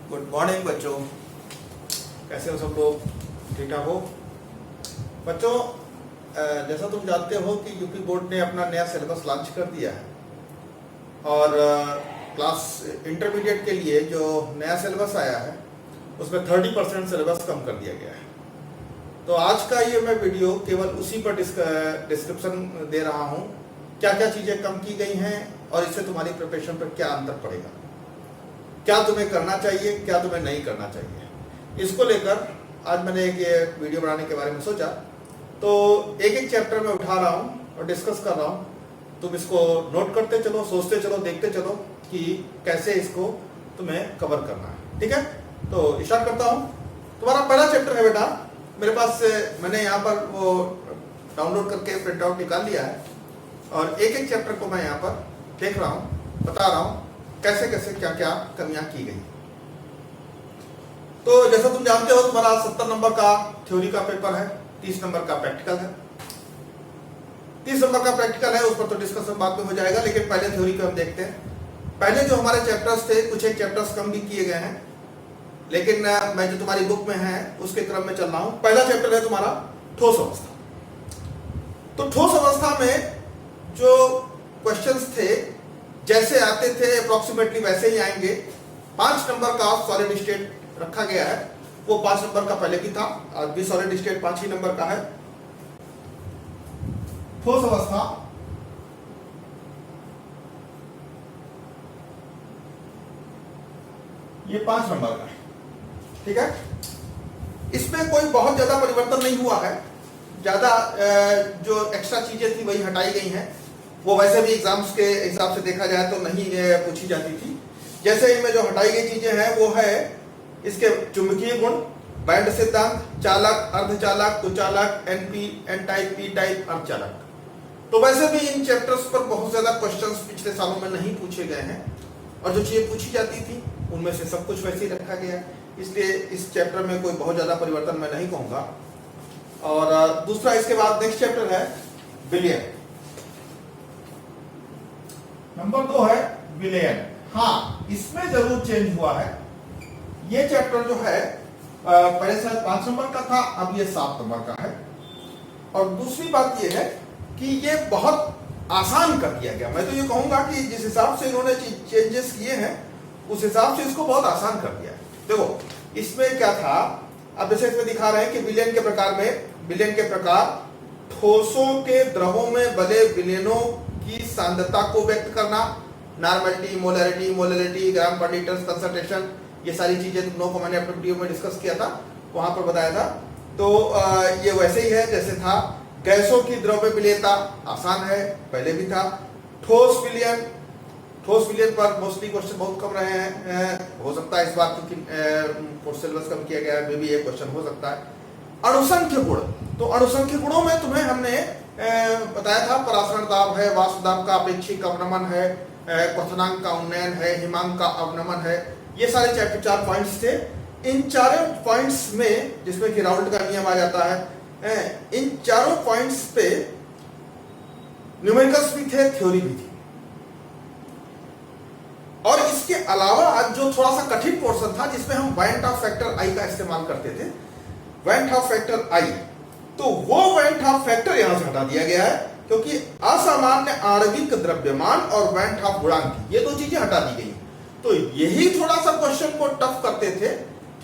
Good morning बच्चों, कैसे हो सब लोग? ठीक ठाक हो बच्चों? जैसा तुम जानते हो कि यूपी बोर्ड ने अपना नया सिलेबस लॉन्च कर दिया है और क्लास इंटरमीडिएट के लिए जो नया सिलेबस आया है उसमें 30% सिलेबस कम कर दिया गया है। तो आज का ये मैं वीडियो केवल उसी पर डिस्क्रिप्शन दे रहा हूँ, क्या क्या चीज़ें कम की गई हैं और इससे तुम्हारी प्रिपरेशन पर क्या अंतर पड़ेगा, क्या तुम्हें करना चाहिए, क्या तुम्हें नहीं करना चाहिए। इसको लेकर आज मैंने एक ये वीडियो बनाने के बारे में सोचा। तो एक एक चैप्टर में उठा रहा हूँ और डिस्कस कर रहा हूँ। तुम इसको नोट करते चलो, सोचते चलो, देखते चलो कि कैसे इसको तुम्हें कवर करना है। ठीक है, तो स्टार्ट करता हूँ। तुम्हारा पहला चैप्टर है बेटा, मेरे पास से मैंने यहाँ पर वो डाउनलोड करके प्रिंट आउट निकाल लिया है और एक एक चैप्टर को मैं यहाँ पर देख रहा हूँ, बता रहा हूँ कैसे कैसे क्या क्या कमियां की गई। तो जैसा तुम जानते हो तुम्हारा 70 नंबर का थ्योरी का पेपर है, 30 नंबर का प्रैक्टिकल है। 30 नंबर का प्रैक्टिकल है, उस पर तो डिस्कशन बाद में हो जाएगा, लेकिन पहले थ्योरी को हम देखते हैं। पहले जो हमारे चैप्टर्स थे, कुछ एक चैप्टर्स कम भी किए गए हैं, लेकिन मैं जो तुम्हारी बुक में है उसके क्रम में चल रहा हूं। पहला चैप्टर है तुम्हारा ठोस अवस्था। तो ठोस अवस्था में जो क्वेश्चंस थे जैसे आते थे अप्रोक्सीमेटली वैसे ही आएंगे। 5 नंबर का सॉलिड स्टेट रखा गया है, वो 5 नंबर का पहले भी था, आज भी सॉलिड स्टेट 5 ही नंबर का है। ठोस अवस्था ये 5 नंबर का है। ठीक है, इसमें कोई बहुत ज्यादा परिवर्तन नहीं हुआ है। ज्यादा जो एक्स्ट्रा चीजें थी वही हटाई गई हैं। वो वैसे भी एग्जाम्स के हिसाब से देखा जाए तो नहीं पूछी जाती थी। जैसे इनमें जो हटाई गई चीजें हैं वो है इसके चुंबकीय गुण, बैंड सिद्धांत, चालक, अर्धचालक, कुचालक, NP, N type, P type, अर्धचालक। तो वैसे भी इन चैप्टर्स पर बहुत ज्यादा क्वेश्चंस पिछले सालों में नहीं पूछे गए हैं और जो चीजें पूछी जाती थी उनमें से सब कुछ वैसे ही रखा गया है। इसलिए इस चैप्टर में कोई बहुत ज्यादा परिवर्तन मैं नहीं कहूंगा। और दूसरा, इसके बाद नेक्स्ट चैप्टर है विलयन। नंबर 2 है विलयन। हाँ, इसमें जरूर चेंज हुआ है। ये चैप्टर जो है पहले शायद 5 नंबर का था, अब ये 7 नंबर का है। और दूसरी बात ये है कि ये बहुत आसान कर दिया गया। मैं तो ये कहूंगा कि जिस हिसाब से इन्होंने चेंजेस किए हैं उस हिसाब से इसको बहुत आसान कर दिया है। देखो इसमें क्या था, अब जैसे इसमें दिखा रहे हैं कि विलयन के प्रकार में, विलयन के प्रकार ठोसों के द्रवों में बले विलयनों की सांद्रता को व्यक्त करना, नॉर्मलिटी, मोलरिटी, मोलरिटी, ग्राम पर लीटर, कंसंट्रेशन, ये सारी चीजें तुम लोगों को मैंने अपने वीडियो में डिस्कस किया था, वहां पर बताया था। तो ये वैसे ही है जैसे था। गैसों की द्रव्य विलयता आसान है, पहले भी था। ठोस विलयन, ठोस विलयन पर मोस्टली क्वेश्चन बहुत कम रहे हैं। हो सकता है इस बार क्योंकि सिलेबस कम किया गया है, मे भी ये क्वेश्चन हो सकता है। अणुसंख्य गुण, तो अणुसंख्य गुणों में तुम्हें हमने बताया था परासरण दाब है, वाष्प दाब का अपेक्षिक अवनमन है, क्वथनांक का उन्नयन है, हिमांक का अवनमन है। ये सारे 4 पॉइंट्स थे। इन चारों पॉइंट्स में, जिसमें कि राउल्ट का नियम आ जाता है, इन चारों पॉइंट्स पे न्यूमेरिकल्स भी थे, थ्योरी भी थी। और इसके अलावा आज जो थोड़ा सा कठिन पोर्शन था जिसमें हम वेंट ऑफ फैक्टर आई का इस्तेमाल करते थे, वेंट ऑफ फैक्टर आई, तो वो वेंट ऑफ फैक्टर यहां से हटा दिया गया है, क्योंकि असामान्य आणविक द्रव्यमान और वेंट ऑफ गुणांक, ये 2 चीजें हटा दी गई। तो यही थोड़ा सा क्वेश्चन को टफ करते थे।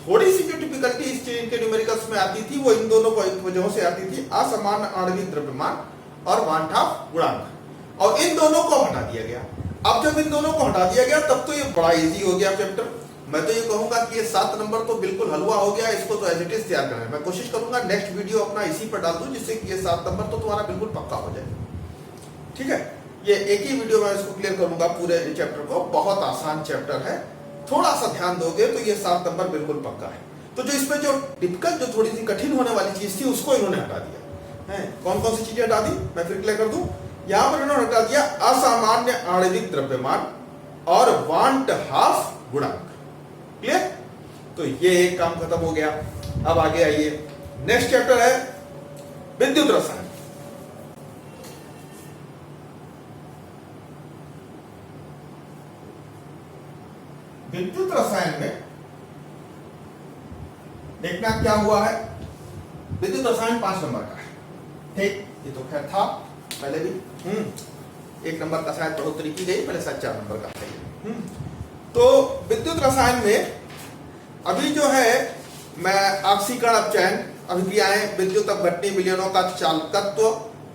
थोड़ी सी जो डिफिकल्टी इस चीज के न्यूमेरिकल्स में आती थी वो इन दोनों वजहों से आती थी, असामान्य आणविक द्रव्यमान और वेंट ऑफ गुणांक, और इन दोनों को हटा दिया गया। अब जब इन दोनों को हटा दिया गया तब तो ये बड़ा इजी हो गया चैप्टर। मैं तो ये कहूंगा कि ये 7 नंबर तो बिल्कुल हलवा हो गया। इसको तो एज इट इज तैयार करना है। मैं कोशिश करूंगा नेक्स्ट वीडियो अपना इसी पर डाल दूं, जिससे कि ये 7 नंबर तो तुम्हारा बिल्कुल पक्का हो जाए। ठीक है, ये एक ही वीडियो में इसको क्लियर करूंगा पूरे चैप्टर को। बहुत आसान चैप्टर है, थोड़ा सा ध्यान दोगे तो ये 7 नंबर बिल्कुल पक्का है। तो जो इसमें जो डिफिकल्ट, जो थोड़ी सी कठिन होने वाली चीज थी, उसको इन्होंने हटा दिया है। कौन कौन सी चीजें हटा दी, मैं फिर क्लियर कर दूं। यहां पर इन्होंने हटा दिया असामान्य आणविक द्रव्यमान और वांट हाफ गुणांक। क्लियर, तो ये एक काम खत्म हो गया। अब आगे आइए, नेक्स्ट चैप्टर है विद्युत रसायन। विद्युत रसायन में देखना क्या हुआ है, विद्युत रसायन 5 नंबर का है। ठीक, ये तो खैर था पहले भी। 1 नंबर का शायद बढ़ोतरी की गई, पहले शायद 4 नंबर का था। तो विद्युत रसायन में अभी जो है मैं ऑक्सीकरण अपचयन, अभिक्रियाएं, विद्युत अपघटनी विलयनों का चालकत्व,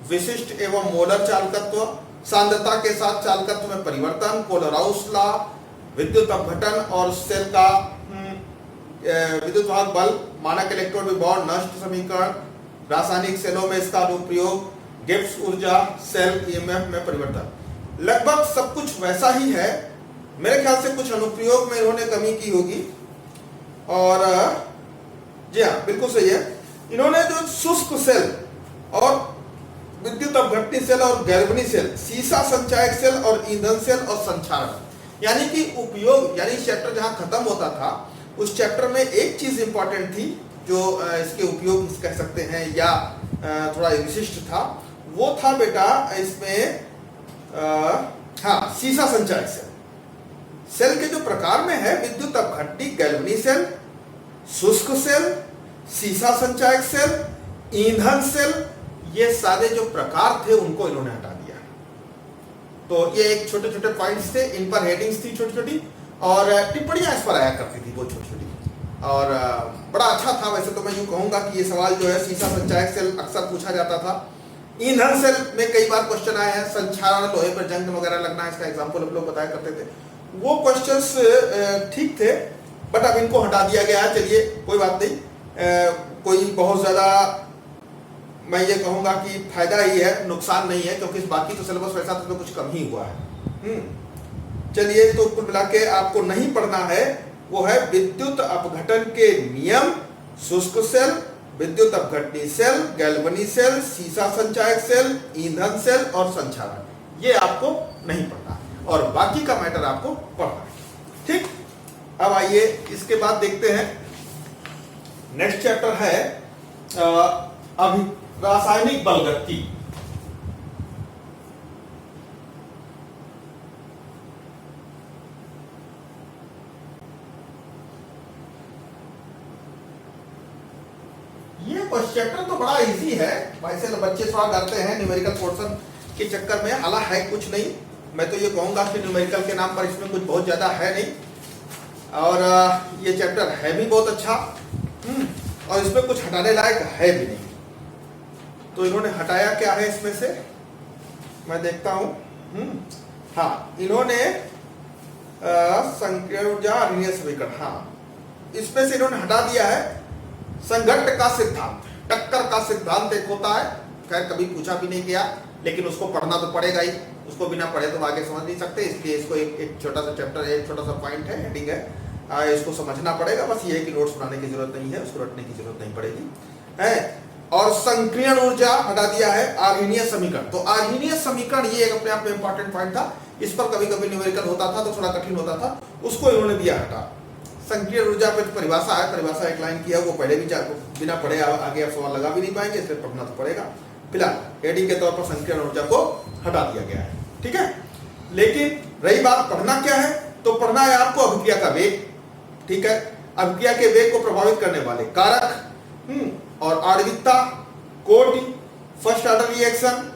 विशिष्ट एवं मोलर चालकत्व, सांद्रता के साथ चालकत्व में परिवर्तन, कोलराउस लॉ, विद्युत अपघटन और सेल का विद्युत वाहक बल, मानक इलेक्ट्रोड विभव नष्ट समीकरण, रासायनिक सेलों में इसका अनुप्रयोग, गिब्स ऊर्जा, सेल ईएमएफ में परिवर्तन, लगभग सब कुछ वैसा ही है। मेरे ख्याल से कुछ अनुप्रयोग में इन्होंने कमी की होगी। और जी हाँ, बिल्कुल सही है। इन्होंने जो शुष्क सेल और विद्युत अपघटनी सेल और गैल्वनी सेल, सीसा संचायक सेल और ईंधन सेल और संचारण, यानी कि उपयोग, यानी चैप्टर जहां खत्म होता था उस चैप्टर में एक चीज इंपॉर्टेंट थी जो इसके उपयोग कह सकते हैं या थोड़ा विशिष्ट था, वो था बेटा इसमें हाँ, सीसा संचायक सेल। सेल के जो प्रकार में है, विद्युत अपघटनी गैल्वनी सेल, शुष्क सेल, सीसा संचायक सेल, ईंधन सेल, ये सारे जो प्रकार थे उनको इन्होंने हटा दिया। तो ये एक छोटे छोटे पॉइंट्स थे, इन पर हेडिंग्स थी छोटी छोटी और टिप्पणियां इस पर आया करती थी वो छोटी छोटी, और बड़ा अच्छा था। वैसे तो मैं यूं कहूंगा कि ये सवाल जो है सीसा संचायक सेल अक्सर पूछा जाता था। ईंधन सेल में कई बार क्वेश्चन आए हैं, संचारण, लोहे पर जंग वगैरह लगना, इसका एग्जाम्पल हम लोग बताया करते थे। वो क्वेश्चंस ठीक थे, बट अब इनको हटा दिया गया है। चलिए कोई बात नहीं, कोई बहुत ज्यादा मैं ये कहूंगा कि फायदा ही है, नुकसान नहीं है, क्योंकि बाकी तो सिलेबस वैसा तो कुछ कम ही हुआ है। चलिए, तो कुल मिला के आपको नहीं पढ़ना है वो है विद्युत अपघटन के नियम, शुष्क सेल, विद्युत अपघटनी सेल, गैल्वनी सेल, सीसा संचायक सेल, ईंधन सेल और संचारण। ये आपको नहीं पढ़ना और बाकी का मैटर आपको पढ़ना है। ठीक, अब आइए इसके बाद देखते हैं नेक्स्ट चैप्टर है अभी रासायनिक बलगति। ये चैप्टर तो बड़ा इजी है, वैसे तो बच्चे थोड़ा डरते हैं न्यूमेरिकल पोर्शन के चक्कर में, हालांकि है कुछ नहीं। मैं तो ये कहूंगा कि न्यूमेरिकल के नाम पर इसमें कुछ बहुत ज्यादा है नहीं, और ये चैप्टर है भी बहुत अच्छा, और इसमें कुछ हटाने लायक है भी नहीं। तो इन्होंने हटाया क्या है इसमें से, मैं देखता हूं। हाँ, इन्होंने संकीर्ण ऊर्जा ऋणीय समीकरण, हाँ, इसमें से इन्होंने हटा दिया है संघट्ट का सिद्धांत। टक्कर का सिद्धांत एक होता है, खैर कभी पूछा भी नहीं गया, लेकिन उसको पढ़ना तो पड़ेगा ही, उसको बिना पढ़े तो आगे समझ नहीं सकते, इसलिए इसको एक छोटा सा चैप्टर, एक छोटा सा पॉइंट है, हेडिंग है, इसको समझना पड़ेगा। बस ये है कि नोट्स बनाने की जरूरत नहीं है, उसको रटने की जरूरत नहीं पड़ेगी है। और संकीर्ण ऊर्जा हटा दिया है आर्हीनीय समीकरण। तो आर्हीनीय समीकरण ये एक अपने आप में इंपॉर्टेंट पॉइंट था, इस पर कभी कभी न्यूमेरिकल होता था तो थोड़ा कठिन होता था, उसको इन्होंने दिया हटा। संकीर्ण ऊर्जा पे परिभाषा है, परिभाषा एक लाइन की है, वो पहले भी बिना पढ़े आगे आप सवाल लगा भी नहीं पाएंगे, इसलिए पढ़ना तो पड़ेगा। फिलहाल हेडिंग के तौर पर संकीर्ण ऊर्जा को हटा दिया गया है, ठीक है। लेकिन रही बात पढ़ना क्या है, तो पढ़ना है आपको अभिक्रिया का वेग, ठीक है, अभिक्रिया के वेग को प्रभावित करने वाले कारक, और आणविकता, कोटि, फर्स्ट ऑर्डर रिएक्शन,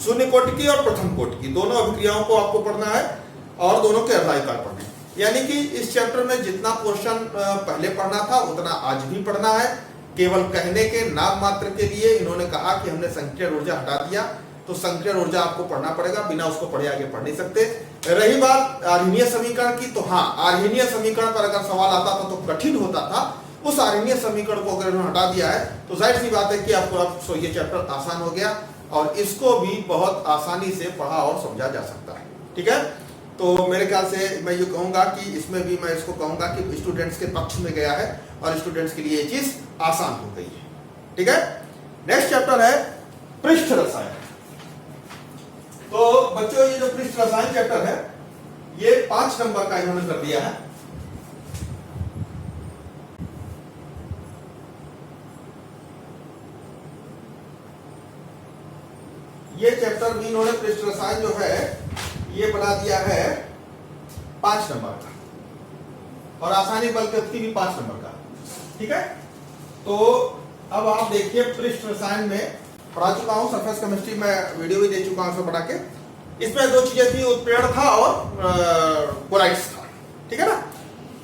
शून्य कोटि की और प्रथम कोटि की दोनों अभिक्रियाओं को आपको पढ़ना है, और दोनों के अर्धायकार पढ़ने। यानी कि इस चैप्टर में जितना पोर्शन पहले पढ़ना था उतना आज भी पढ़ना है। केवल कहने के नाम मात्र के लिए इन्होंने कहा कि हमने संकीर्ण ऊर्जा हटा दिया, तो संकीर्ण ऊर्जा आपको पढ़ना पड़ेगा, बिना उसको पढ़े आगे पढ़ नहीं सकते। रही बात आर्हीनीय समीकरण की, तो हाँ, आर्हीनीय समीकरण पर अगर सवाल आता था तो कठिन होता था, उस आर्हीनीय समीकरण को अगर इन्होंने हटा दिया है तो जाहिर सी बात है कि आपको अब ये चैप्टर आसान हो गया, और इसको भी बहुत आसानी से पढ़ा और समझा जा सकता है, ठीक है। तो मेरे ख्याल से मैं ये कहूंगा कि इसमें भी मैं इसको कहूंगा कि स्टूडेंट्स के पक्ष में गया है, और स्टूडेंट्स के लिए ये चीज आसान हो गई है, ठीक है। नेक्स्ट चैप्टर है पृष्ठ रसायन। तो बच्चों, ये जो पृष्ठ रसायन चैप्टर है ये 5 नंबर का इन्होंने कर दिया है। ये चैप्टर भी इन्होंने पृष्ठ रसायन जो है ये बना दिया है 5 नंबर का, और रासायनिक बलगति भी 5 नंबर का। ठीक है। तो अब आप देखिए पृष्ठ रसायन में पढ़ा चुका हूं, सरफेस केमिस्ट्री में वीडियो भी दे चुका हूं इसमें पढ़ा के। इसमें दो चीजें थी, उत्प्रेरण था और कोलाइड्स था, ठीक है ना।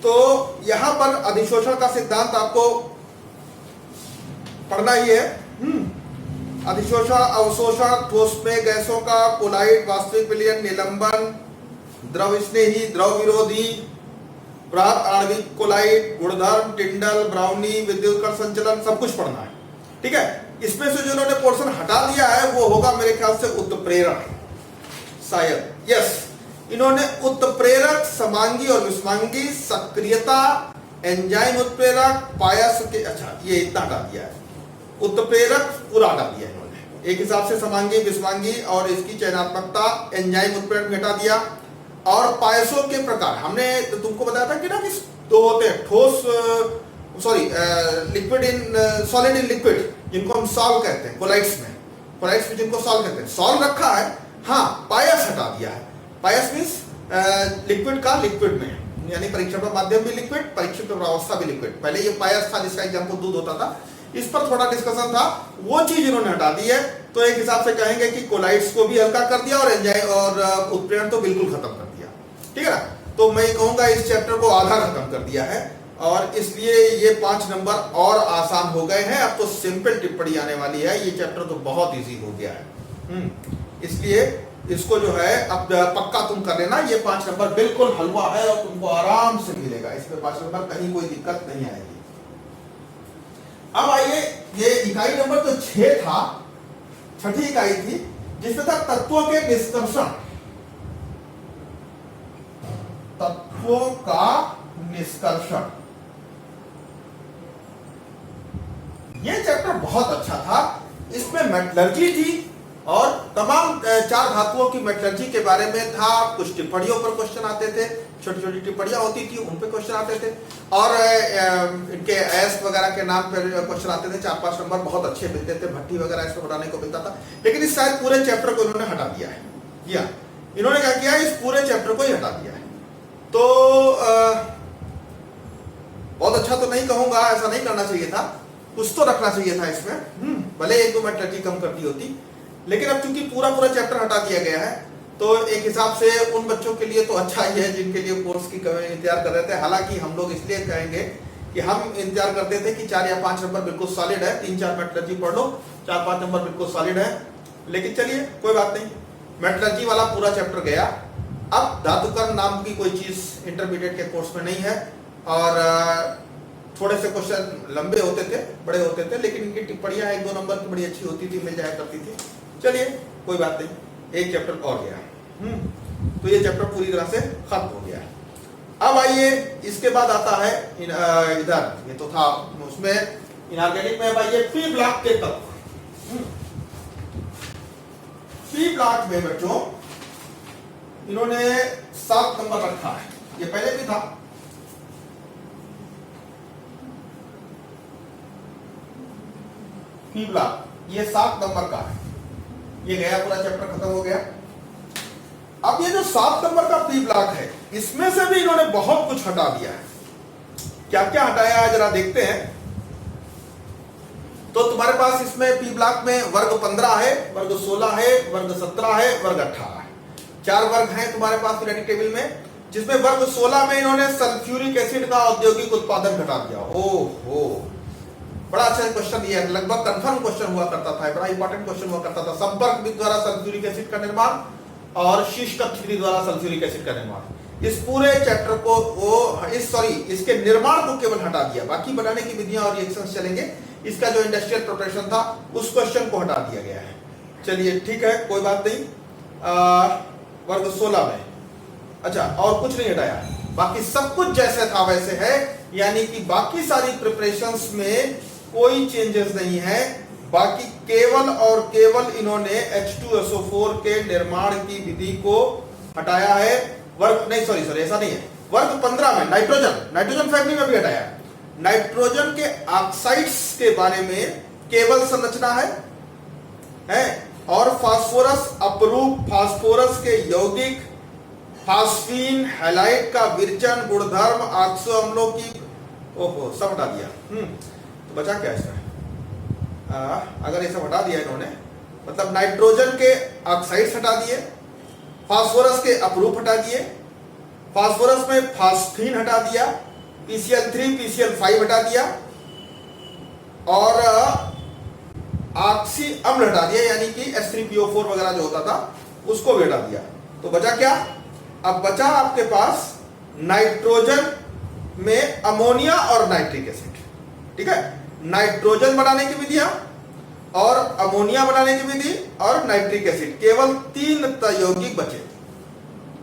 तो यहां पर अधिशोषण का सिद्धांत आपको पढ़ना ही है। अधिशोषण, अवशोषण, ठोस में गैसों का, कोलाइड, वास्तविक विलयन, निलंबन, द्रव स्नेही, द्रव विरोधी, प्राप्त आणविक कोलाइड, गुणधर्म, टिंडल, ब्राउनी, विद्युत कण संचलन, सब कुछ पढ़ना है, ठीक है। इसमें से जो इन्होंने पोर्शन हटा दिया है वो होगा मेरे ख्याल से उत्प्रेरक, शायद, यस। इन्होंने उत्प्रेरक, समांगी और विषमांगी, सक्रियता, एंजाइम उत्प्रेरक, पायस के, अच्छा ये इतना हटा दिया है। उत्प्रेरक पूरा हटा दिया इन्होंने, एक हिसाब से समांगी, विषमांगी और इसकी चयनात्मकता, एंजाइम उत्प्रेरक हटा दिया। और पायसों के प्रकार हमने तो तुमको बताया था कि ना कि दो होते हैं, ठोस, sorry liquid in, solid in liquid, जिनको हम सॉल कहते हैं कोलाइड्स में जिनको सॉल कहते हैं, सॉल रखा है, हाँ पायस हटा दिया है। पायस मीन्स लिक्विड का लिक्विड में, यानी परीक्षण का माध्यम भी लिक्विड, परीक्षण अवस्था भी लिक्विड। पहले ये पायस था जिसका एग्जाम्पल दूध होता था, इस पर थोड़ा डिस्कशन था, वो चीज इन्होंने हटा दी है। तो एक हिसाब से कहेंगे कि कोलाइड्स को भी हल्का कर दिया और एंजाइम और उत्प्रेरण तो बिल्कुल खत्म कर दिया, ठीक है ना। तो मैं कहूंगा इस चैप्टर को आधा खत्म कर दिया है और इसलिए ये 5 नंबर और आसान हो गए हैं। अब तो सिंपल टिप्पणी आने वाली है, ये चैप्टर तो बहुत इजी हो गया है। इसलिए इसको जो है अब पक्का तुम कर लेना, ये 5 नंबर बिल्कुल हलवा है और तुमको आराम से मिलेगा, इसमें 5 नंबर कहीं कोई दिक्कत नहीं आएगी। अब आइए, ये इकाई नंबर तो 6 था, छठी इकाई थी, जिसमें था तत्वों के निष्कर्षण, तत्वों का निष्कर्षण। यह चैप्टर बहुत अच्छा था, इसमें मेटलर्जी थी और तमाम 4 धातुओं की मेटलर्जी के बारे में था। कुछ टिप्पणियों पर क्वेश्चन आते थे, छोटी छोटी टिप्पणियां होती थी, उन पे क्वेश्चन आते थे और इनके एस वगैरह के नाम पर क्वेश्चन आते थे। 4-5 नंबर बहुत अच्छे मिलते थे, भट्टी वगैरह इसमें बनाने को मिलता था। लेकिन इस शायद पूरे चैप्टर को इन्होंने हटा दिया है, या इन्होंने क्या किया, इस पूरे चैप्टर को ही हटा दिया है। तो बहुत अच्छा तो नहीं कहूंगा, ऐसा नहीं करना चाहिए था, कुछ तो रखना चाहिए था इसमें, भले 1-2 मेटलर्जी कम करती होती। लेकिन अब चूंकि पूरा चैप्टर हटा दिया गया है, तो एक हिसाब से उन बच्चों के लिए तो अच्छा ही है जिनके लिए कोर्स की इंतजार कर रहे थे। हालांकि हम लोग इसलिए कहेंगे कि हम इंतजार करते थे कि 4 या 5 नंबर बिल्कुल सॉलिड है, 3-4 मेटलर्जी पढ़ लो, 4-5 नंबर बिल्कुल सॉलिड है। लेकिन चलिए कोई बात नहीं, मेटलर्जी वाला पूरा चैप्टर गया। अब धातुकर्म नाम की कोई चीज इंटरमीडिएट के कोर्स में नहीं है और थोड़े से क्वेश्चन लंबे होते थे, बड़े होते थे, लेकिन इनकी टिप्पणियां 1-2 नंबर की बड़ी अच्छी होती थी, मिल जाया करती थी। चलिए कोई बात नहीं, एक चैप्टर और गया, तो ये चैप्टर पूरी तरह से खत्म हो गया। अब आइए, इसके बाद आता है इधर, ये तो था उसमें इनऑर्गेनिक में। अब आइए पी ब्लॉक के तत्व। पी ब्लॉक में बच्चों इन्होंने 7 नंबर रखा है, ये पहले भी था। पी ब्लॉक ये 7 नंबर का है, ये गया, पूरा चैप्टर खत्म हो गया। अब ये जो 7 नंबर का पी ब्लॉक है, इसमें से भी इन्होंने बहुत कुछ हटा दिया है। क्या क्या हटाया है जरा देखते हैं। तो तुम्हारे पास इसमें पी ब्लॉक में वर्ग 15 है, वर्ग 16 है, वर्ग 17 है, वर्ग 18 है, 4 वर्ग हैं तुम्हारे पास पीरियोडिक टेबल में। जिसमें वर्ग 16 में इन्होंने सल्फ्यूरिक एसिड का औद्योगिक उत्पादन घटा दिया। ओहो, बड़ा अच्छा क्वेश्चन, ये लगभग कंफर्म क्वेश्चन हुआ करता था, बड़ा इंपॉर्टेंट क्वेश्चन हुआ करता था। संपर्क विधि द्वारा सल्फ्यूरिक एसिड का निर्माण और शीर्षक विधि द्वारा सल्फ्यूरिक एसिड का निर्माण, इस पूरे चैप्टर को इसके निर्माण को केवल हटा दिया, बाकी बनाने की विधियां और रिएक्शंस चलेंगे। इसका जो इंडस्ट्रियल प्रिपरेशन था उस क्वेश्चन को हटा दिया गया है। चलिए ठीक है, कोई बात नहीं। वर्ग 16 में अच्छा और कुछ नहीं हटाया, बाकी सब कुछ जैसे था वैसे है, यानी कि बाकी सारी प्रिपरेशंस में कोई चेंजेस नहीं है। बाकी केवल और केवल इन्होंने H2SO4 के निर्माण की विधि को हटाया है। वर्ग नहीं, सॉरी ऐसा नहीं है, वर्ग 15 में नाइट्रोजन फैमिली में भी हटाया। नाइट्रोजन के ऑक्साइड्स के बारे में केवल संरचना है और फास्फोरस अपरूप फास्फोरस के यौगिक, फास्फीन हैलाइड का विरचन, गुणधर्म, ऑक्सो अम्लों की ओहो, सब हटा दिया। तो बचा क्या इसमें? अगर ये सब हटा दिया इन्होंने, मतलब नाइट्रोजन के ऑक्साइड्स हटा दिए, फास्फोरस के अपरूप हटा दिए, फास्फोरस में फास्फीन हटा दिया, PCl3 PCl5 हटा दिया, और ऑक्सी अम्ल हटा दिया, यानी कि H3PO4 वगैरह जो होता था उसको भी हटा दिया। तो बचा क्या? अब बचा आपके पास नाइट्रोजन में अमोनिया और नाइट्रिक एसिड। ठीक है, नाइट्रोजन बनाने की विधियां और अमोनिया बनाने की विधि और नाइट्रिक एसिड, केवल 3 यौगिक बचे,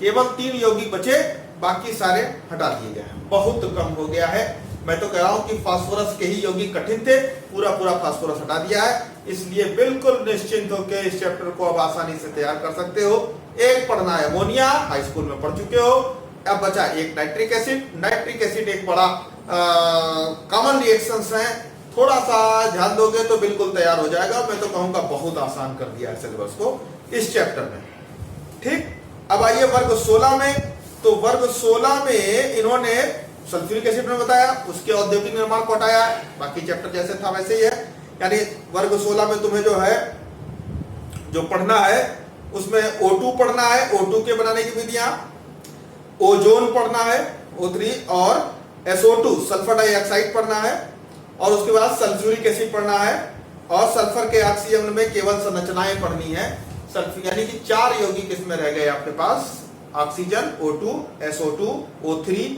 केवल 3 यौगिक बचे, बाकी सारे हटा दिए गए हैं। बहुत कम हो गया है। मैं तो कह रहा हूं कि फास्फोरस के ही यौगिक कठिन थे, पूरा फास्फोरस हटा दिया है, इसलिए बिल्कुल निश्चिंत होकर इस चैप्टर को अब आसानी से तैयार कर सकते हो। एक पढ़ना है अमोनिया, हाई स्कूल में पढ़ चुके हो। अब बचा एक नाइट्रिक एसिड। नाइट्रिक एसिड एक बड़ा कॉमन रिएक्शंस है, थोड़ा सा ध्यान दोगे तो बिल्कुल तैयार हो जाएगा। मैं तो कहूंगा बहुत आसान कर दिया है सिलेबस को इस चैप्टर में। ठीक, अब आइए वर्ग 16 में। तो वर्ग 16 में इन्होंने सल्फ्यूरिक एसिड में बताया, उसके औद्योगिक निर्माण को हटाया है, बाकी चैप्टर जैसे था वैसे ही है। यानी वर्ग 16 में तुम्हें जो है जो पढ़ना है उसमें O2 पढ़ना है, O2 के बनाने की विधियां, ओजोन पढ़ना है O3, और SO2 सल्फर डाइऑक्साइड पढ़ना है, और उसके बाद सल्फ्यूरिक एसिड पढ़ना है, और सल्फर के ऑक्सी अम्ल में केवल संरचनाएं पढ़नी है। सल्फ्यूर यानी कि 4 यौगिक इसमें रह गए आपके पास, ऑक्सीजन, O2, SO2, O3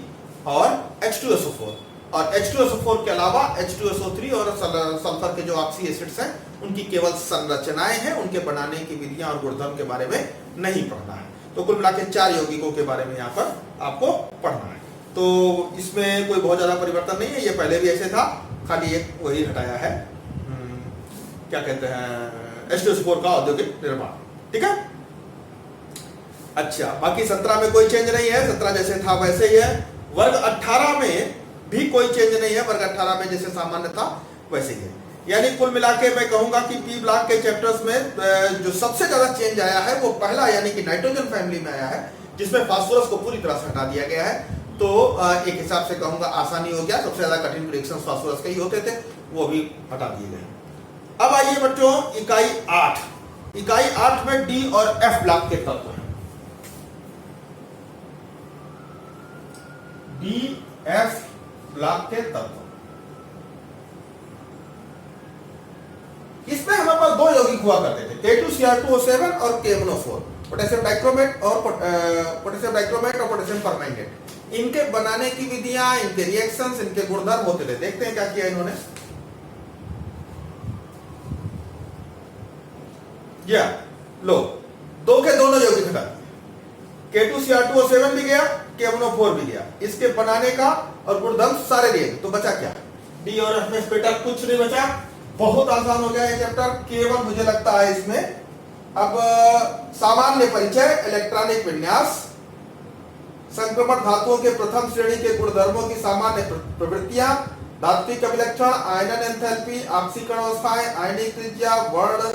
और H2SO4। और H2SO4 के अलावा H2SO3 और सल्फर के जो ऑक्सी एसिड्स हैं उनकी केवल संरचनाएं हैं, उनके बनाने की विधियां और गुणधर्म के बारे में नहीं पढ़ना है। तो कुल मिला के 4 यौगिकों के बारे में यहाँ पर आपको पढ़ना है। तो इसमें कोई बहुत ज्यादा परिवर्तन नहीं है, ये पहले भी ऐसे था, खाली एक वही हटाया है, क्या कहते हैं, H2SO4 का औद्योगिक निर्माण। ठीक है, अच्छा, बाकी 17 में कोई चेंज नहीं है, 17 जैसे था वैसे ही है। वर्ग 18 में भी कोई चेंज नहीं है, वर्ग 18 में जैसे सामान्य था वैसे ही है। यानी कुल मिला के मैं कहूंगा कि पी ब्लॉक के चैप्टर्स में जो सबसे ज्यादा चेंज आया है वो पहला यानी कि नाइट्रोजन फैमिली में आया है, जिसमें फास्फोरस को पूरी तरह से हटा दिया गया है। तो एक हिसाब से कहूंगा आसानी हो गया, सबसे ज्यादा कठिन रिएक्शंस फास्फोरस के ही होते थे, वो भी हटा दिए गए। अब आइए बच्चों इकाई 8। इकाई 8 में डी और एफ ब्लॉक के तत्व हैं। डी एफ ब्लॉक के तत्व, इसमें हमारे पास 2 यौगिक हुआ करते थे, K2Cr2O7 और KMnO4, पोटेशियम डाइक्रोमेट और पोटेशियम परमैंगनेट। इनके बनाने की विधियां, इनके रिएक्शंस, इनके गुणधर्म होते थे। देखते हैं क्या किया इन्होंने। या लो, 2 के दोनों यौगिक हटा दिए, K2Cr2O7 भी गया, KMnO4 भी गया, इसके बनाने का और गुणधर्म सारे दिए। तो बचा क्या? डी और एफ में बेटा कुछ नहीं बचा, बहुत आसान हो गया ये चैप्टर। केवल मुझे लगता है इसमें अब सामान्य परिचय, इलेक्ट्रॉनिक विन्यास, संक्रमण धातुओं के प्रथम श्रेणी के गुणधर्मों की सामान्य प्रवृत्तियां, धात्विक अभिलक्षण, आयनन एंथैल्पी, ऑक्सीकरण अवस्थाएं, आयनिक त्रिज्या, वर्ण,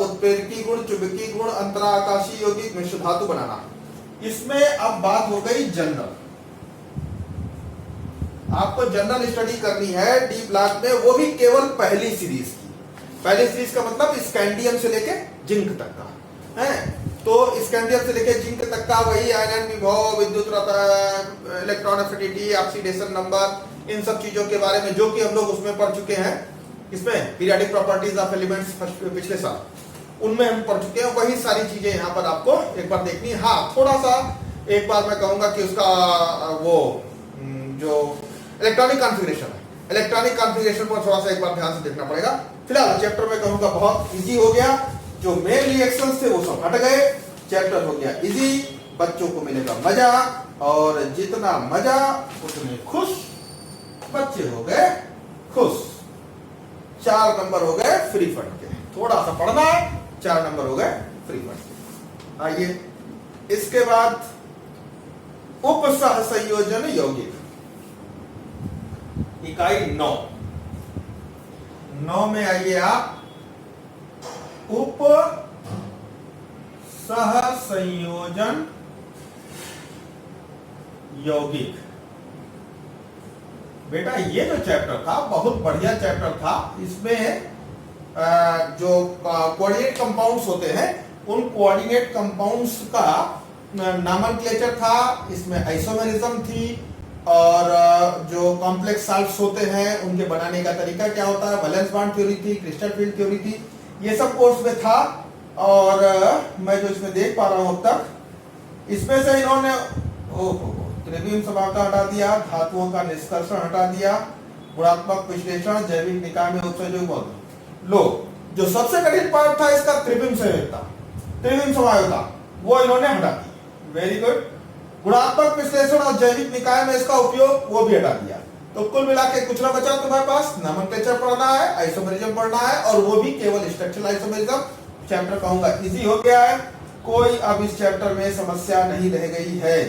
उत्प्रेरकी गुण, चुंबकीय गुण, अंतराकाशीय यौगिक, मिश्र धातु बनाना। इसमें अब बात हो गई जनरल, आपको जनरल स्टडी करनी है डी ब्लॉक में, वो भी केवल पहली सीरीज की। पहली सीरीज का मतलब स्कैंडियम से लेके जिंक तक का है। तो स्कैंडियम से लेके जिंक तक का वही आयनन विभव, विद्युत इलेक्ट्रॉन एफिनिटी, ऑक्सीडेशन नंबर, इन सब चीजों के बारे में जो कि हम लोग उसमें पढ़ चुके हैं, इसमें पीरियोडिक प्रॉपर्टीज ऑफ एलिमेंट्स पिछले साल उनमें हम पढ़ चुके हैं। वही सारी चीजें यहाँ पर आपको एक बार देखनी है। हाँ, थोड़ा सा एक बार मैं कहूंगा कि उसका वो जो इलेक्ट्रॉनिक कॉन्फ़िगरेशन है, इलेक्ट्रॉनिक कॉन्फ़िगरेशन पर थोड़ा सा एक बार ध्यान से देखना पड़ेगा। फिलहाल चैप्टर में कहूंगा बहुत इजी हो गया, जो मेन रिएक्शंस थे वो सब हट गए, चैप्टर हो गया इजी, बच्चों को मिलेगा मजा, और जितना मजा उतने खुश बच्चे हो गए खुश। 4 नंबर हो गए फ्री फंड के, थोड़ा सा पढ़ना है, 4 नंबर हो गए फ्री फंड। आइए इसके बाद उप सह संयोजन यौगिक, इकाई 9 में आइए आप, उप सह संयोजन यौगिक। बेटा ये जो चैप्टर था बहुत बढ़िया चैप्टर था। इसमें जो कोऑर्डिनेट कंपाउंड्स होते हैं उन कोऑर्डिनेट कंपाउंड्स का नॉमेनक्लेचर था, इसमें आइसोमेरिज्म थी, और जो कॉम्प्लेक्स साल्ट्स होते हैं उनके बनाने का तरीका क्या होता है, वैलेंस बॉन्ड थ्योरी थी, क्रिस्टल फील्ड थ्योरी थी, ये सब कोर्स में था। और मैं जो इसमें देख पा रहा हूं अब तक, इसमें से इन्होंने त्रिविम समानता हटा दिया, धातुओं का निष्कर्षण हटा दिया, गुणात्मक विश्लेषण, जैविक निकाय में उत्सर्जक लो, जो सबसे कठिन पार्ट था इसका त्रिविम संयोजकता, त्रिविम समायोजकता, वो इन्होंने हटा दी। Very good. गुणात्मक विश्लेषण और जैविक निकाय में इसका उपयोग वो भी हटा दिया। तो कुल मिला के कुछ ना बचा तुम्हारे पास, नोमेनक्लेचर पढ़ना है, आइसोमेरिज्म पढ़ना है, और वो भी केवल स्ट्रक्चरल आइसोमेरिज्म। चैप्टर कहूंगा इजी हो गया है, कोई अब इस चैप्टर में समस्या नहीं रह गई है।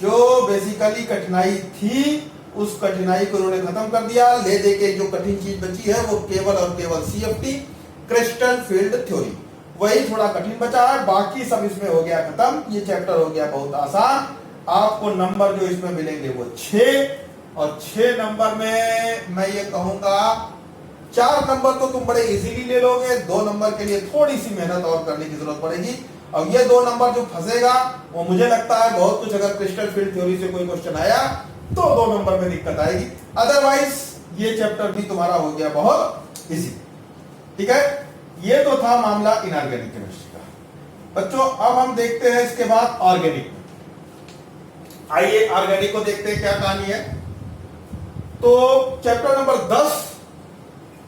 जो बेसिकली कठिनाई थी उस कठिनाई को उन्होंने खत्म कर दिया। ले दे के जो कठिन चीज बची है वो केवल और केवल CFT, क्रिस्टल फील्ड थ्योरी, वही थोड़ा कठिन बचा है, बाकी सब इसमें हो गया खत्म। ये चैप्टर हो गया बहुत आसान। आपको नंबर जो इसमें मिलेंगे वो 6, और 6 नंबर में मैं ये कहूंगा 4 नंबर तो तुम बड़े इजीली ले लोगे, 2 नंबर के लिए थोड़ी सी मेहनत और करने की जरूरत पड़ेगी। और ये 2 नंबर जो फंसेगा वो मुझे लगता है बहुत कुछ, अगर क्रिस्टल फील्ड थ्योरी से कोई क्वेश्चन आया तो 2 नंबर में दिक्कत आएगी, अदरवाइज ये चैप्टर भी तुम्हारा हो गया बहुत इजी। ठीक है, ये तो था मामला इनऑर्गेनिक केमिस्ट्री का। बच्चों अब हम देखते हैं इसके बाद ऑर्गेनिक। आइए ऑर्गेनिक को देखते हैं क्या कहानी है। तो चैप्टर नंबर 10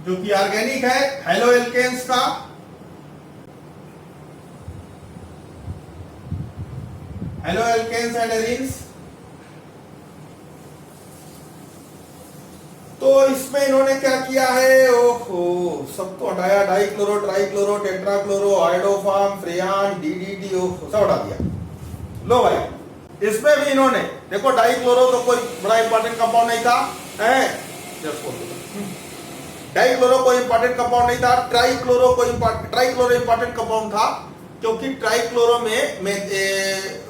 जो कि ऑर्गेनिक है, हेलो एल्केन्स का। Haloalkanes and arenes. तो इसमें इन्होंने क्या किया है, ओहो सबको हटाया, dichloro, trichloro, tetrachloro, iodoform, freon, DDT, ओहो सब हटा दिया। लो भाई, इसमें भी इन्होंने देखो, डाइक्लोरो तो कोई बड़ा इंपॉर्टेंट कंपाउंड नहीं था, डाइक्लोरो कोई इंपॉर्टेंट कंपाउंड नहीं था, ट्राइक्लोरो इंपॉर्टेंट कंपाउंड था, क्योंकि ट्राइक्लोरो में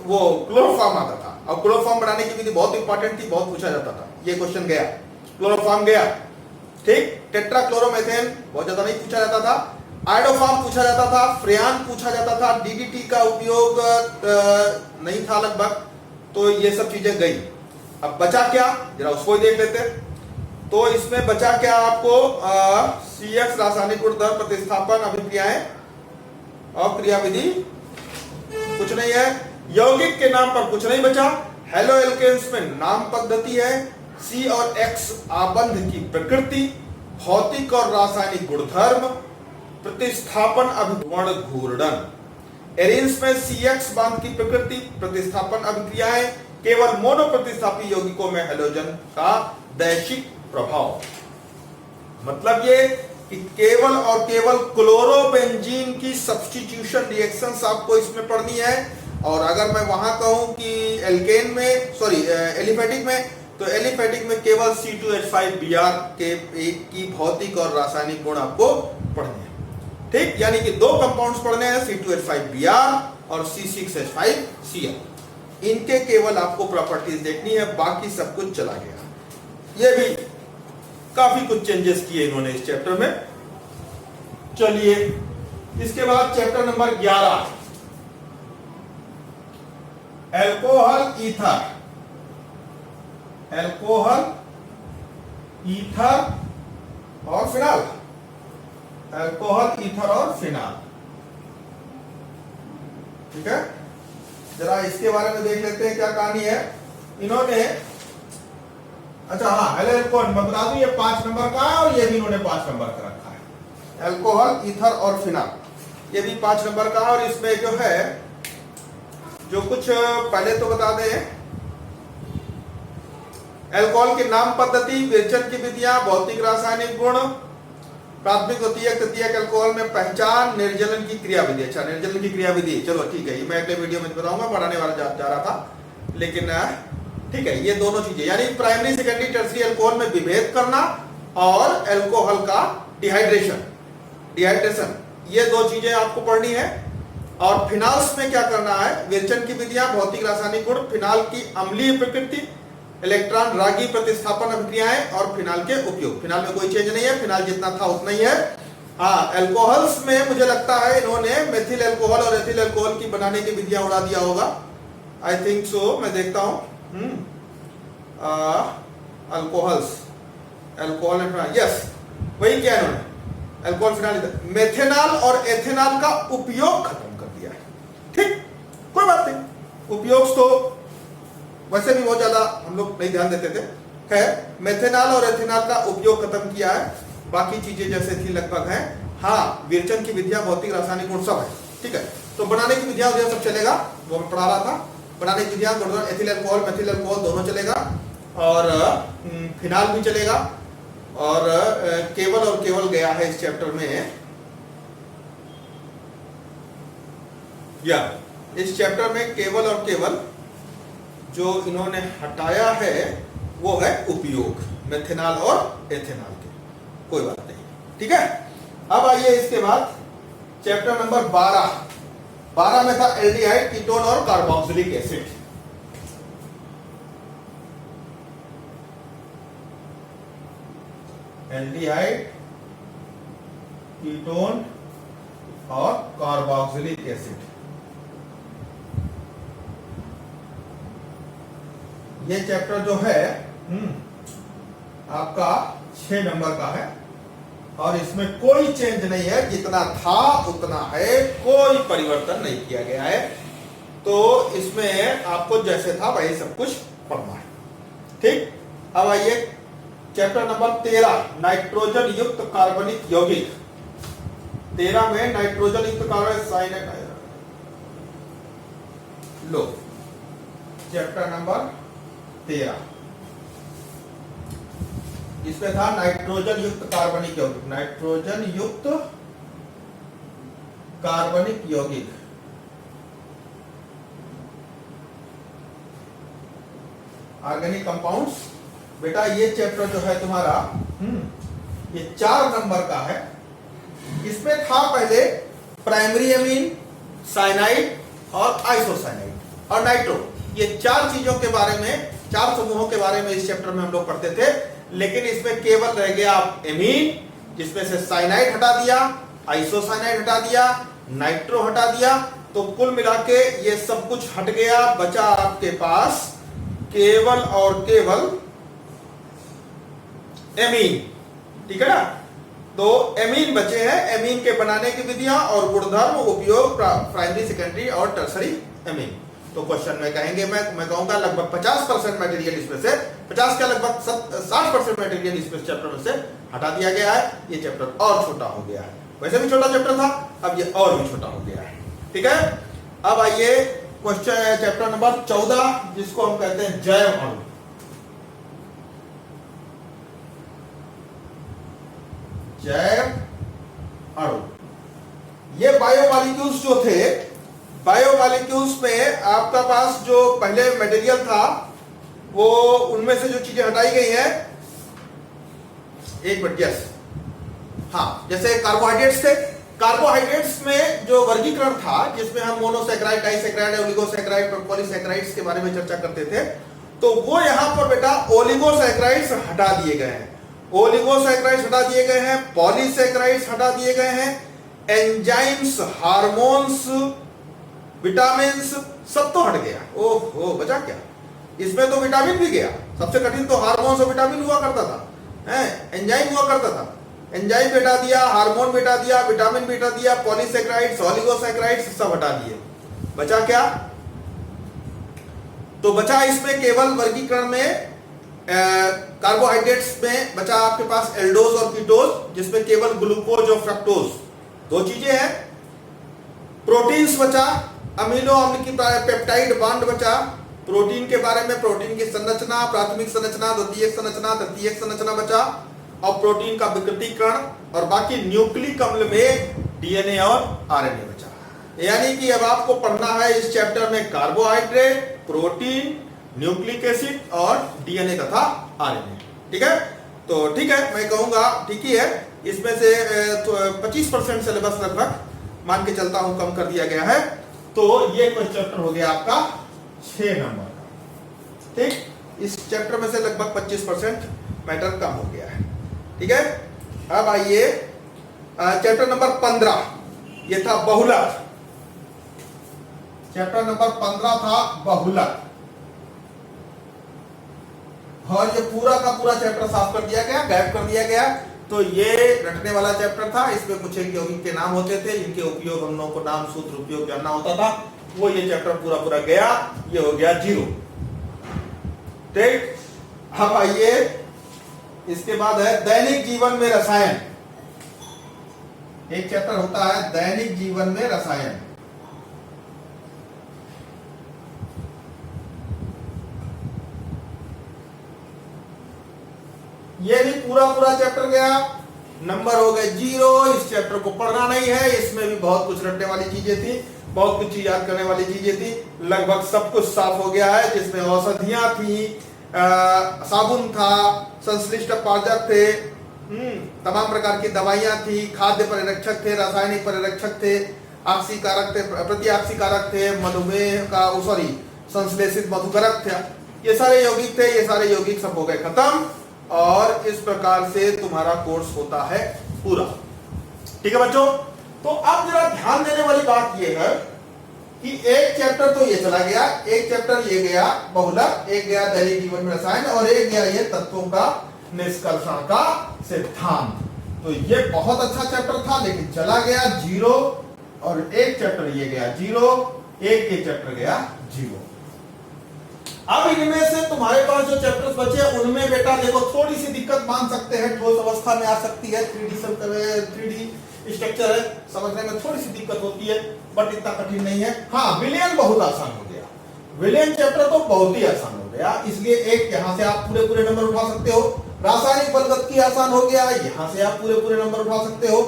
वो क्लोरोफॉर्म आता था, और क्लोरोफॉर्म बनाने की विधि बहुत इंपॉर्टेंट थी, बहुत पूछा जाता था। ये क्वेश्चन गया, क्लोरोफॉर्म गया, ठीक। टेट्राक्लोरोमेथेन बहुत ज्यादा नहीं पूछा जाता था, आयोडोफॉर्म पूछा जाता था, फ्रेयान पूछा जाता था, DDT का उपयोग नहीं था लगभग। तो ये सब चीजें गई। अब बचा क्या, जरा उसको ही देख लेते हैं। तो इसमें बचा क्या आपको, CX रासायनिक गुण दर, प्रतिस्थापन, अभिक्रियाएं और क्रियाविधि कुछ नहीं है। यौगिक के नाम पर कुछ नहीं बचा। हेलो एल्केन्स में नाम पद्धति है, C और X आबंध की प्रकृति, भौतिक और रासायनिक गुणधर्म, प्रतिस्थापन, अभिवर्ण, घूर्णन। एरीन्स में CX बांध की प्रकृति, प्रतिस्थापन, अभिक्रियाएं, केवल मोनो प्रतिस्थापी यौगिकों में हेलोजन का दैशिक प्रभाव। मतलब ये कि केवल और केवल क्लोरोबेंजीन की सब्स्टिट्यूशन रिएक्शंस आपको इसमें पढ़नी है। और अगर मैं वहां कहूं कि एल्केन में, सॉरी एलिफेटिक में, तो एलिफेटिक में केवल C2H5Br के एक की भौतिक और रासायनिक गुण आपको पढ़ने हैं। ठीक, यानी कि 2 कंपाउंड्स पढ़ने हैं, C2H5Br और C6H5Cl। इनके केवल आपको प्रॉपर्टीज देखनी है, बाकी सब कुछ चला गया। ये भी काफी कुछ चेंजेस किए इन्होंने इस चैप्टर में। चलिए इसके बाद chapter number 11, alcohol ether. Alcohol, ether और फिनाल। एल्कोहल, ईथर और फिनाल। ठीक है, जरा इसके बारे में देख लेते हैं क्या कहानी है। इन्होंने, अच्छा हाँ, हेलो एल्कोहल मैं बता दूं, ये 5 नंबर का है और ये भी इन्होंने 5 नंबर का रखा है। एल्कोहल, ईथर और फिनाल, ये भी 5 नंबर का है। और इसमें जो है, जो कुछ पहले तो बता दें, एल्कोहल की नाम पद्धति, विरचन की विधियां, भौतिक रासायनिक गुण, प्राथमिक, द्वितीयक, तृतीयक एल्कोहल में पहचान, निर्जलन की क्रियाविधि। अच्छा, निर्जलन की क्रियाविधि, चलो ठीक है, ये मैं अगले वीडियो में बताऊंगा, पढ़ाने वाला जा रहा था, लेकिन ठीक है। ये दोनों चीजें, यानी प्राइमरी, सेकेंडरी, टर्सरी एल्कोहल में विभेद करना और एल्कोहल का डिहाइड्रेशन, ये 2 चीजें आपको पढ़नी है। और फिनाल्स में क्या करना है, विरचन की विधियां, भौतिक रासायनिक गुण, फिनाल की अम्लीय प्रकृति, इलेक्ट्रॉन रागी प्रतिस्थापन अभिक्रियाएं और फिनाल के उपयोग। फिनाल में कोई चेंज नहीं है, फिनाल जितना था उतना ही है। हाँ, एल्कोहल्स में मुझे लगता है इन्होंने मेथिल अल्कोहल और एथिल अल्कोहल की बनाने की विधियां उड़ा दिया होगा, आई थिंक सो, मैं देखता हूं। अल्कोहल्स, अल्कोहल, यस, वही किया इन्होंने, अल्कोहल फिनाल, मेथेनॉल और एथेनॉल का उपयोग खत्म कर दिया है। ठीक, कोई बात नहीं, उपयोग तो वैसे भी बहुत ज्यादा हम लोग नहीं ध्यान देते थे। खैर, मेथेनॉल और एथेनॉल का उपयोग खत्म किया है, बाकी चीजें जैसे थी लगभग हैं। हाँ, विरचन की विधियां, भौतिक, रासायनिक गुण सब है। ठीक है, तो बनाने की विधियां सब चलेगा, वो मैं पढ़ा रहा था। बनाने की विधियां एथिल अल्कोहल, मेथिल अल्कोहल दोनों चलेगा, और फिनाल भी चलेगा। और केवल गया है इस चैप्टर में, या इस चैप्टर में केवल और केवल जो इन्होंने हटाया है वो है उपयोग मेथेनॉल और एथेनॉल के। कोई बात नहीं, ठीक है। अब आइए इसके बाद चैप्टर नंबर 12 में था एल्डिहाइड, कीटोन और कार्बोक्सिलिक एसिड। एल्डिहाइड, कीटोन और कार्बोक्सिलिक एसिड, ये चैप्टर जो है आपका 6 नंबर का है, और इसमें कोई चेंज नहीं है, जितना था उतना है, कोई परिवर्तन नहीं किया गया है। तो इसमें आपको जैसे था वही सब कुछ पढ़ना है। ठीक, अब आइए चैप्टर नंबर 13, नाइट्रोजन युक्त कार्बनिक यौगिक। 13 में नाइट्रोजन युक्त कार्बनिक साइनाइड, लो चैप्टर नंबर 13, इसमें था नाइट्रोजन युक्त कार्बनिक यौगिक। नाइट्रोजन युक्त कार्बनिक यौगिक, ऑर्गेनिक कंपाउंड्स। बेटा ये चैप्टर जो है तुम्हारा ये 4 नंबर का है। इसमें था पहले प्राइमरी एमीन, साइनाइड और आइसोसाइनाइड और नाइट्रो, ये 4 चीजों के बारे में, 4 समूहों के बारे में इस चैप्टर में हम लोग पढ़ते थे। लेकिन इसमें केवल रह गया एमीन, जिसमें से साइनाइड हटा दिया, आइसोसाइनाइड हटा दिया, नाइट्रो हटा दिया, तो कुल मिला के ये सब कुछ हट गया। बचा आपके पास केवल और केवल एमीन। ठीक है ना, तो एमीन बचे हैं, एमीन के बनाने की विधियां और गुणधर्म, उपयोग, प्राइमरी, सेकेंडरी और टर्सरी एमीन। तो क्वेश्चन में कहेंगे, मैं कहूंगा लगभग 50% मटेरियल इसमें से, 50 का लगभग 60% मटेरियल इसमें चैप्टर में से हटा दिया गया है। ये चैप्टर और छोटा हो गया है, वैसे भी छोटा चैप्टर था, अब ये और भी छोटा हो गया है। ठीक है, अब आइए क्वेश्चन चैप्टर नंबर 14, जिसको हम कहते हैं जैव अणु। जैव अणु, ये बायोमॉलिक्यूल्स जो थे, बायोमॉलिक्यूल्स में आपका पास जो पहले मटेरियल था वो, उनमें से जो चीजें हटाई गई हैं, एक मिनट, यस, हाँ, जैसे कार्बोहाइड्रेट्स थे, कार्बोहाइड्रेट्स में जो वर्गीकरण था, जिसमें हम मोनोसैकेराइड, डाइसैकेराइड, ओलिगोसैकेराइड, पॉलीसैकेराइड्स के बारे में चर्चा करते थे, तो वो यहां पर बेटा ओलिगोसैकेराइड्स हटा दिए गए हैं, ओलिगोसैकेराइड्स हटा दिए गए हैं, पॉलीसैकेराइड्स हटा दिए गए हैं, एंजाइम्स, हार्मोन्स, विटामिन्स सब तो हट गया। ओहो, बचा क्या? इसमें तो विटामिन भी गया, सबसे कठिन तो हार्मोन्स और विटामिन हुआ करता था, एंजाइम हुआ करता था, एंजाइम भी हटा दिया, हार्मोन भी हटा दिया, विटामिन भी हटा दिया, पॉलीसैकेराइड्स, ओलिगोसैकेराइड्स सब हटा दिए। बचा क्या? तो बचा इसमें केवल वर्गीकरण में कार्बोहाइड्रेट्स में बचा आपके पास एल्डोज और कीटोज, जिसमें केवल ग्लूकोज और फ्रक्टोज 2 चीजें हैं। प्रोटीन्स बचा, अमीनो अम्ल की पेप्टाइड बांड बचा, प्रोटीन के बारे में प्रोटीन की संरचना, प्राथमिक संरचना, द्वितीयक संरचना, तृतीयक संरचना बचा, और प्रोटीन का विकृतीकरण, और बाकी न्यूक्लिक अम्ल में डीएनए और आरएनए बचा। यानी कि अब आपको पढ़ना है इस चैप्टर में कार्बोहाइड्रेट, प्रोटीन, न्यूक्लिक एसिड और डीएनए तथा आरएनए। ठीक है, तो ठीक है, मैं कहूंगा ठीक ही है। इसमें से 25% सिलेबस लगभग मान के चलता हूं कम कर दिया गया है। तो ये क्वेश्चन चैप्टर हो गया आपका 6 नंबर का। ठीक, इस चैप्टर में से लगभग 25% मैटर कम हो गया है। ठीक है, अब आइए चैप्टर नंबर 15, ये था बहुलक। चैप्टर नंबर 15 था बहुलक, और ये पूरा का पूरा चैप्टर साफ कर दिया गया, गायब कर दिया गया। तो ये रटने वाला चैप्टर था, इसमें कुछ एक यौगिक के नाम होते थे, इनके उपयोग हम लोगों को नाम सूत्र उपयोग जानना होता था। वो ये चैप्टर पूरा पूरा गया, ये हो गया 0। ठीक, अब आइए इसके बाद है दैनिक जीवन में रसायन। एक चैप्टर होता है दैनिक जीवन में रसायन। ये भी पूरा पूरा चैप्टर गया, नंबर हो गए 0। इस चैप्टर को पढ़ना नहीं है, इसमें भी बहुत कुछ रटने वाली चीजें थी, बहुत कुछ चीज याद करने वाली चीजें थी। लगभग सब कुछ साफ हो गया है, जिसमें औषधियां थी, साबुन था, संश्लिष्ट पारजक थे, तमाम प्रकार की दवाइयां थी, खाद्य परिरक्षक थे, रासायनिक परिरक्षक थे, ऑक्सीकारक थे, प्रतिऑक्सीकारक थे, मधुमेह का संश्लेषित मधुकरक थे। ये सारे यौगिक थे, ये सारे यौगिक सब हो गए खत्म, और इस प्रकार से तुम्हारा कोर्स होता है पूरा। ठीक है बच्चों, तो अब जरा ध्यान देने वाली बात यह है कि एक चैप्टर तो ये चला गया, एक चैप्टर ये गया बहुलक, एक गया दैनिक जीवन में रसायन, और एक गया ये तत्वों का निष्कर्षण का सिद्धांत। तो ये बहुत अच्छा चैप्टर था, लेकिन चला गया 0, और एक चैप्टर ये गया 0, एक ये चैप्टर गया 0। अब इनमें से तुम्हारे पास जो चैप्टर्स बचे उनमें बेटा देखो थोड़ी सी दिक्कत मान सकते हैं, ठोस अवस्था में आ सकती है, 3D स्ट्रक्चर है, समझने में थोड़ी सी दिक्कत होती है, बट इतना कठिन नहीं है। हाँ, विलयन बहुत आसान हो गया, विलयन चैप्टर तो बहुत ही आसान हो गया, इसलिए एक यहाँ से आप पूरे पूरे नंबर उठा सकते हो। रासायनिक बलगति आसान हो गया, यहाँ से आप पूरे पूरे नंबर उठा सकते हो।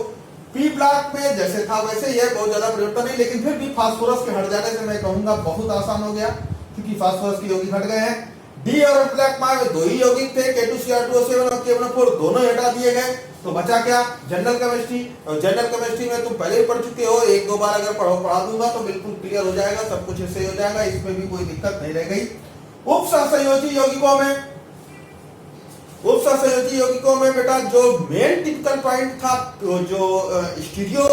पी ब्लॉक में जैसे था वैसे ही है, बहुत ज्यादा परिवर्तन नहीं, लेकिन फिर भी फास्फोरस के हट जाने से मैं कहूंगा बहुत आसान हो गया, क्योंकि फास्फोरस के यौगिक हट गए हैं। डी और ब्लैक में 2 ही यौगिक थे, K2Cr2O7 और K1O4, दोनों हटा दिए गए। तो बचा क्या? General chemistry. और जनरल केमिस्ट्री में तुम पहले ही पढ़ चुके हो, 1-2 बार अगर पढ़ा दूंगा तो बिल्कुल क्लियर हो जाएगा, सब कुछ ऐसे हो जाएगा, इसमें भी कोई दिक्कत नहीं रह गई। उप सहसंयोजी यौगिकों में बेटा जो मेन टिपिकल पॉइंट था, तो जो स्टीरियो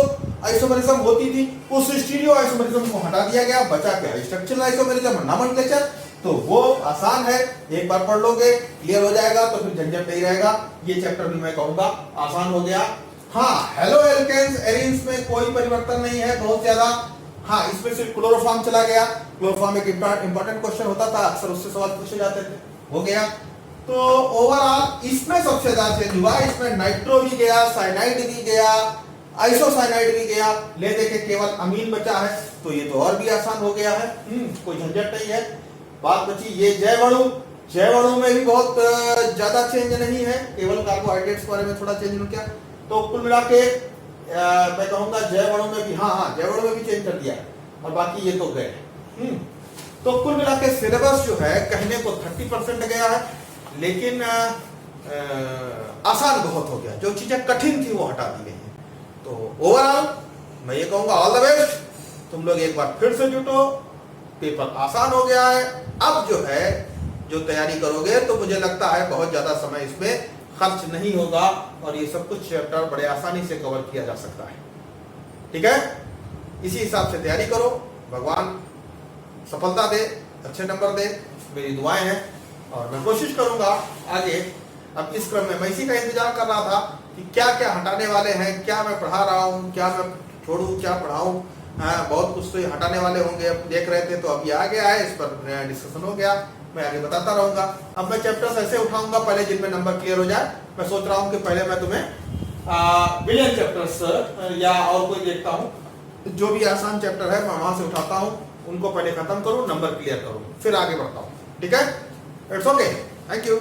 आइसोमेरिज्म होती थी, उस स्टीरियो आइसोमेरिज्म को हटा दिया गया। बचा क्या? Structural isomerism, nomenclature. तो वो आसान है, एक बार पढ़ लोगे क्लियर हो जाएगा, तो फिर झंझट नहीं रहेगा। ये चैप्टर भी मैं कहूंगा आसान हो गया। हाँ, हेलो एल्केन्स एरीन्स में कोई परिवर्तन नहीं है बहुत ज्यादा। हाँ, इसमें सिर्फ क्लोरोफॉर्म चला गया। क्लोरोफॉर्म एक इंपॉर्टेंट क्वेश्चन होता था, अक्सर उससे सवाल पूछे जाते थे, हो गया। तो ओवरऑल इसमें सबसे ज्यादा चेंज हुआ, इसमें नाइट्रो भी गया, साइनाइड भी गया, आइसोसाइनाइड भी गया, ले दे के केवल अमीन बचा है। तो ये तो और भी आसान हो गया है, कोई झंझट नहीं है। बात बची ये जैव अणु में भी बहुत ज्यादा चेंज नहीं है, केवल कार्बोहाइड्रेट्स के बारे में थोड़ा चेंज हो गया। तो कुल मिला के मैं कहूंगा जैव अणु में भी, हाँ जैव अणु में भी चेंज कर दिया, और बाकी ये तो गए। तो कुल मिला के सिलेबस जो है कहने को 30% गया है, लेकिन आसान बहुत हो गया, जो चीजें कठिन थी वो हटा दी गई हैं। तो ओवरऑल मैं ये कहूंगा ऑल द बेस्ट, तुम लोग एक बार फिर से जुटो, पेपर आसान हो गया है। अब जो है जो तैयारी करोगे तो मुझे लगता है बहुत ज्यादा समय इसमें खर्च नहीं होगा, और ये सब कुछ चैप्टर बड़े आसानी से कवर किया जा सकता है। ठीक है, इसी हिसाब से तैयारी करो, भगवान सफलता दे, अच्छे नंबर दे, मेरी दुआएं हैं। और मैं कोशिश करूंगा आगे, अब इस क्रम में मैं इसी का इंतजार कर रहा था कि क्या क्या हटाने वाले हैं, क्या मैं पढ़ा रहा हूँ, क्या मैं छोड़ूं, क्या पढ़ाऊं। हाँ, बहुत कुछ तो ये हटाने वाले होंगे, अब देख रहे थे तो अब ये आ गया है, इस पर डिस्कशन हो गया, मैं आगे बताता रहूंगा। अब मैं चैप्टर्स ऐसे उठाऊंगा पहले जिनमें नंबर क्लियर हो जाए। मैं सोच रहा हूँ कि पहले मैं तुम्हें विलियन चैप्टर्स या और कोई देखता हूँ, जो भी आसान चैप्टर है मैं वहां से उठाता हूँ, उनको पहले खत्म करूँ, नंबर क्लियर करूँ, फिर आगे बढ़ता हूँ। ठीक है, इट्स ओके, थैंक यू।